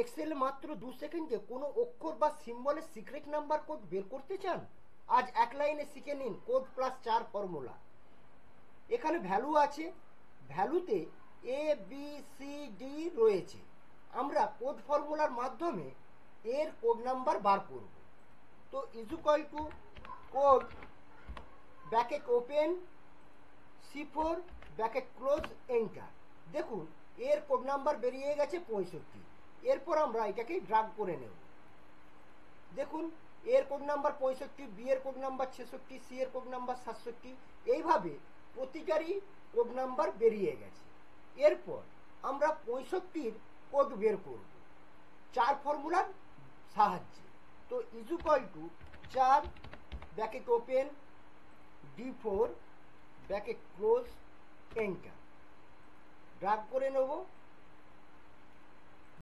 এক্সেলে মাত্র 2 সেকেন্ডে কোনো অক্ষর বা সিম্বলের সিক্রেট নাম্বার কোড বের করতে চান? আজ এক লাইনে শিখে নিন কোড প্লাস 4 ফর্মুলা। এখানে ভ্যালু আছে, ভ্যালুতে এ বি সি ডি রয়েছে। আমরা কোড ফর্মুলার মাধ্যমে এর কোড নাম্বার বার করব। তো equal to code bracket open C4 bracket close enter. দেখুন এর কোড নাম্বার বেরিয়ে গেছে 65। এরপর আমরা এটাকে ড্রাগ করে নেব। দেখুন এর কোড নাম্বার 65, বি এর কোড নাম্বার 66, সি এর কোড নাম্বার 67। এইভাবে প্রতিটারই কোড নাম্বার বেরিয়ে গেছে। এরপর আমরা 65-র কোড বের করব 4 ফর্মুলার সাহায্যে। তো equal to 4 bracket open D4 bracket close enter. Drug করে নেব।